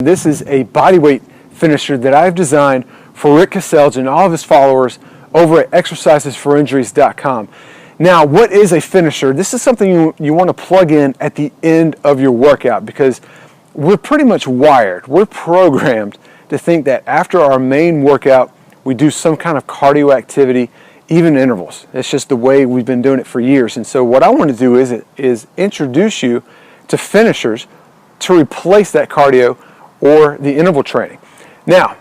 This is a bodyweight finisher that I've designed for Rick Caselge and all of his followers over at exercisesforinjuries.com. Now, what is a finisher? This is something you want to plug in at the end of your workout, because we're pretty much wired. We're programmed to think that after our main workout, we do some kind of cardio activity, even intervals. It's just the way we've been doing it for years. And so what I want to do is introduce you to finishers to replace that cardio or the interval training. Now,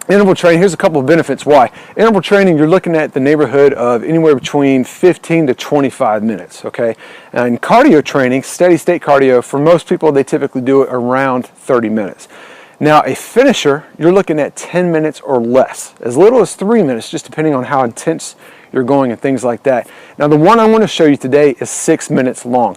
interval training, here's a couple of benefits why. Interval training, you're looking at the neighborhood of anywhere between 15 to 25 minutes, okay? And cardio training, steady state cardio, for most people, they typically do it around 30 minutes. Now, a finisher, you're looking at 10 minutes or less, as little as 3 minutes, just depending on how intense you're going and things like that. Now, the one I want to show you today is 6 minutes long.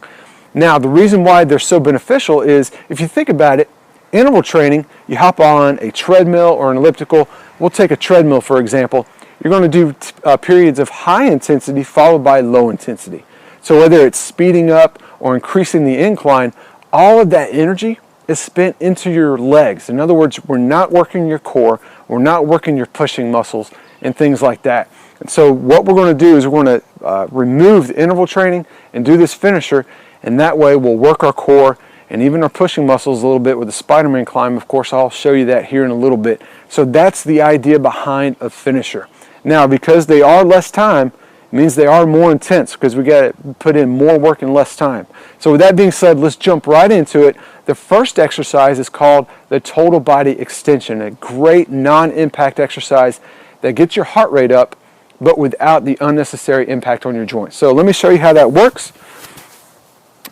Now, the reason why they're so beneficial is, if you think about it, interval training, you hop on a treadmill or an elliptical. We'll take a treadmill, for example. You're going to do periods of high intensity followed by low intensity. So whether it's speeding up or increasing the incline, all of that energy is spent into your legs. In other words, we're not working your core, we're not working your pushing muscles and things like that. And so what we're going to do is we're going to remove the interval training and do this finisher, and that way we'll work our core and even our pushing muscles a little bit with the Spider-Man climb. Of course, I'll show you that here in a little bit. So that's the idea behind a finisher. Now, because they are less time, it means they are more intense, because we got to put in more work in less time. So with that being said, let's jump right into it. The first exercise is called the total body extension, a great non-impact exercise that gets your heart rate up, but without the unnecessary impact on your joints. So let me show you how that works.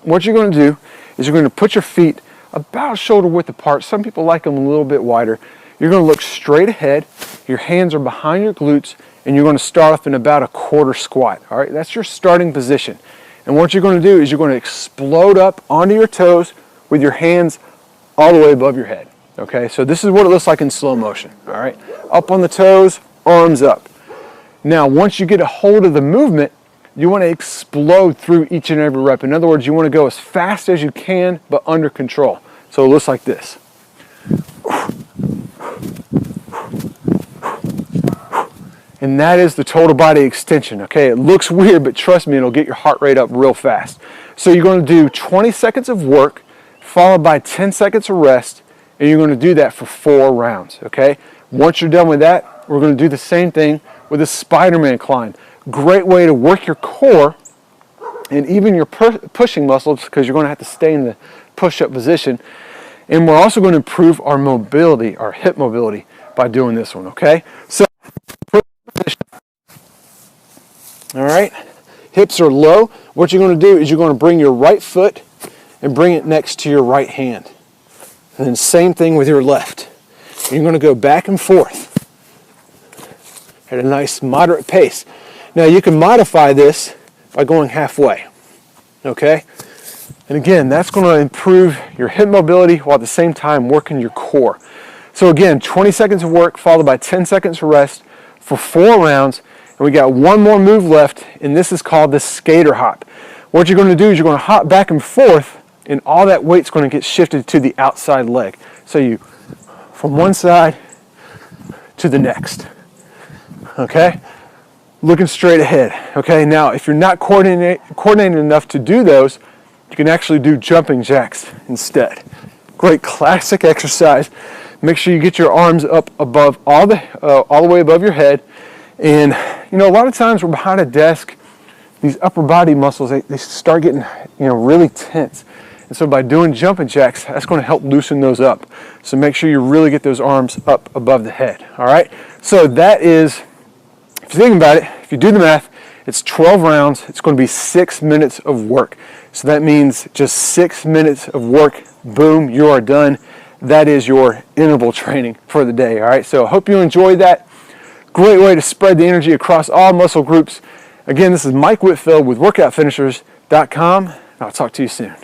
What you're going to do is you're going to put your feet about shoulder width apart. Some people like them a little bit wider. You're going to look straight ahead. Your hands are behind your glutes, and you're going to start off in about a quarter squat. All right, that's your starting position. And what you're going to do is you're going to explode up onto your toes with your hands all the way above your head. Okay, so this is what it looks like in slow motion. All right, up on the toes, arms up. Now, once you get a hold of the movement, you want to explode through each and every rep. In other words, you want to go as fast as you can, but under control. So it looks like this. And that is the total body extension, okay? It looks weird, but trust me, it'll get your heart rate up real fast. So you're going to do 20 seconds of work, followed by 10 seconds of rest, and you're going to do that for 4 rounds, okay? Once you're done with that, we're going to do the same thing with a Spider-Man climb. Great way to work your core and even your pushing muscles, because you're going to have to stay in the push-up position. And we're also going to improve our mobility, our hip mobility, by doing this one, okay? So, all right, hips are low. What you're going to do is you're going to bring your right foot and bring it next to your right hand. And then same thing with your left. And you're going to go back and forth at a nice moderate pace. Now, you can modify this by going halfway, okay? And again, that's going to improve your hip mobility while at the same time working your core. So again, 20 seconds of work followed by 10 seconds of rest for 4 rounds. And we got one more move left, and this is called the skater hop. What you're going to do is you're going to hop back and forth, and all that weight's going to get shifted to the outside leg. So you, from one side to the next, okay? Looking straight ahead, okay? Now, if you're not coordinated enough to do those, you can actually do jumping jacks instead. Great classic exercise. Make sure you get your arms up above all the way above your head. And you know, a lot of times we're behind a desk, these upper body muscles, they start getting, you know, really tense. And so by doing jumping jacks, that's going to help loosen those up. So make sure you really get those arms up above the head, all right? So that is, if you think about it, if you do the math, it's 12 rounds. It's going to be 6 minutes of work. So that means just 6 minutes of work, boom, you are done. That is your interval training for the day, all right? So I hope you enjoyed that. Great way to spread the energy across all muscle groups. Again, this is Mike Whitfield with WorkoutFinishers.com. I'll talk to you soon.